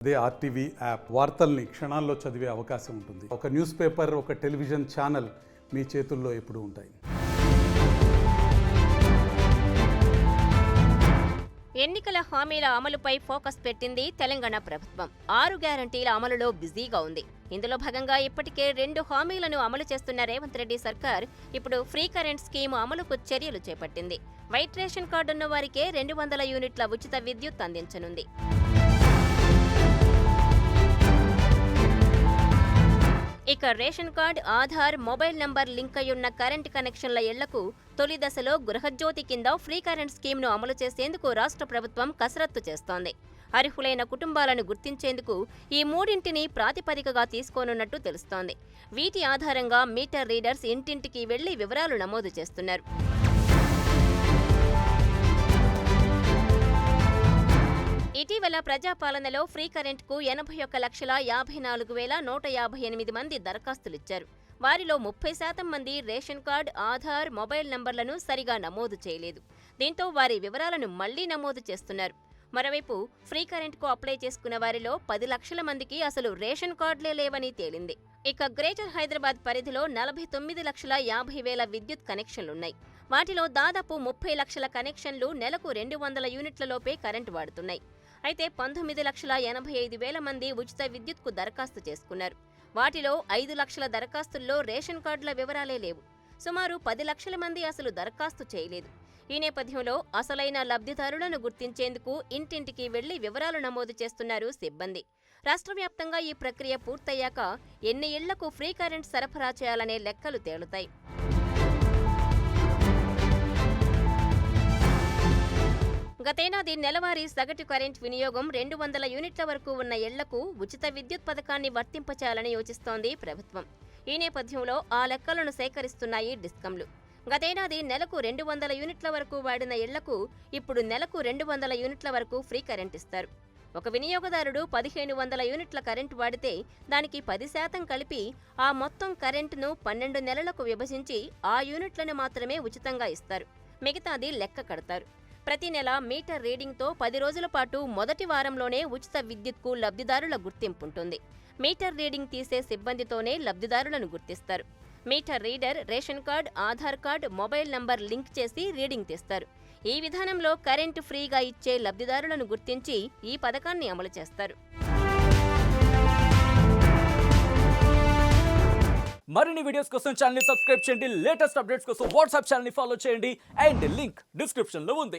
అదే RTV app వార్తల్ని క్షణాల్లో చదివే అవకాశం ఉంటుంది. ఒక న్యూస్ పేపర్, ఒక టెలివిజన్ ఛానల్ మీ చేతుల్లో ఎప్పుడూ ఉంటాయి. ఎన్నికల హామీల అమలుపై ఫోకస్ పెట్టింది తెలంగాణ ప్రభుత్వం. 6 గ్యారంటీల అమలులో బిజీగా ఉంది. ఇందులో భాగంగా ఇప్పటికే 2 హామీలను అమలు చేస్తున్న రేవంత్ రెడ్డి సర్కార్ ఇప్పుడు ఫ్రీ కరెంట్ స్కీమ్ అమలుకు చర్యలు చేపట్టింది. వైట్ రేషన్ కార్డు ఉన్న వారికే 200 యూనిట్ల ఉచిత విద్యుత్ అందించనుంది. ఇక ration card, Aadhaar, mobile number link అయ్యున్న కరెంట్ కనెక్షన్ల ఇళ్లకు తొలి దశలో గృహజ్యోతి కింద ఫ్రీ కరెంట్ స్కీమ్ను అమలు చేసేందుకు రాష్ట్ర ప్రభుత్వం కసరత్తు చేస్తోంది. అర్హులైన కుటుంబాలను గుర్తించేందుకు ఈ 3ంటిని ప్రాతిపదికగా తీసుకోనున్నట్టు తెలుస్తోంది. వీటి ఆధారంగా మీటర్ రీడర్స్ ఇంటింటికి వెళ్లి వివరాలు నమోదు చేస్తున్నారు. ఇటీవల ప్రజాపాలనలో ఫ్రీ కరెంట్కు 81,54,158 మంది దరఖాస్తులిచ్చారు. వారిలో 30% మంది రేషన్ కార్డు, ఆధార్, మొబైల్ నంబర్లను సరిగా నమోదు చేయలేదు. దీంతో వారి వివరాలను మళ్లీ నమోదు చేస్తున్నారు. మరోవైపు ఫ్రీ కరెంట్కు అప్లై చేసుకున్న వారిలో 10 లక్షల మందికి అసలు రేషన్ కార్డులే లేవని తేలింది. ఇక గ్రేటర్ హైదరాబాద్ పరిధిలో 49,50,000 విద్యుత్ కనెక్షన్లున్నాయి. వాటిలో దాదాపు 30 లక్షల కనెక్షన్లు నెలకు 200 యూనిట్ల లోపే కరెంటు వాడుతున్నాయి. అయితే 19,85,000 మంది ఉచిత విద్యుత్కు దరఖాస్తు చేసుకున్నారు. వాటిలో 5 లక్షల దరఖాస్తుల్లో రేషన్ కార్డుల వివరాలే లేవు. సుమారు 10 లక్షల మంది అసలు దరఖాస్తు చేయలేదు. ఈ నేపథ్యంలో అసలైన లబ్ధిదారులను గుర్తించేందుకు ఇంటింటికి వెళ్లి వివరాలు నమోదు చేస్తున్నారు సిబ్బంది. రాష్ట్ర వ్యాప్తంగా ఈ ప్రక్రియ పూర్తయ్యాక ఎన్ని ఇళ్లకు ఫ్రీ కరెంట్ సరఫరా చేయాలనే లెక్కలు తేలుతాయి. గతేడాది నెలవారీ సగటు కరెంట్ వినియోగం 200 యూనిట్ల వరకు ఉన్న ఇళ్లకు ఉచిత విద్యుత్ పథకాన్ని వర్తింపచేయాలని యోచిస్తోంది ప్రభుత్వం. ఈ నేపథ్యంలో ఆ లెక్కలను సేకరిస్తున్నాయి డిస్కంలు. గతేడాది నెలకు 200 యూనిట్ల వరకు వాడిన ఇళ్లకు ఇప్పుడు నెలకు 200 యూనిట్ల వరకు ఫ్రీ కరెంట్ ఇస్తారు. ఒక వినియోగదారుడు 1,500 యూనిట్ల కరెంటు వాడితే దానికి 10% కలిపి ఆ మొత్తం కరెంటును 12 నెలలకు విభజించి ఆ యూనిట్లను మాత్రమే ఉచితంగా ఇస్తారు. మిగతాది లెక్క కడతారు. ప్రతి నెల మీటర్ రీడింగ్తో 10 రోజుల పాటు మొదటి వారంలోనే ఉచిత విద్యుత్కు లబ్ధిదారుల గుర్తింపుంటుంది. మీటర్ రీడింగ్ తీసే సిబ్బందితోనే లబ్ధిదారులను గుర్తిస్తారు. Meter reader ration card, Aadhaar card, mobile number link చేసి రీడింగ్ తీస్తారు. ఈ విధానంలో కరెంటు ఫ్రీగా ఇచ్చే లబ్ధిదారులను గుర్తించి ఈ పథకాన్ని అమలు చేస్తారు. మరిన్ని వీడియోస్ కోసం ఛానల్ ని సబ్స్క్రైబ్ చేయండి. లేటెస్ట్ అప్డేట్స్ కోసం వాట్సాప్ ఛానల్ ని ఫాలో చేయండి. అండ్ లింక్ డిస్క్రిప్షన్ లో ఉంది.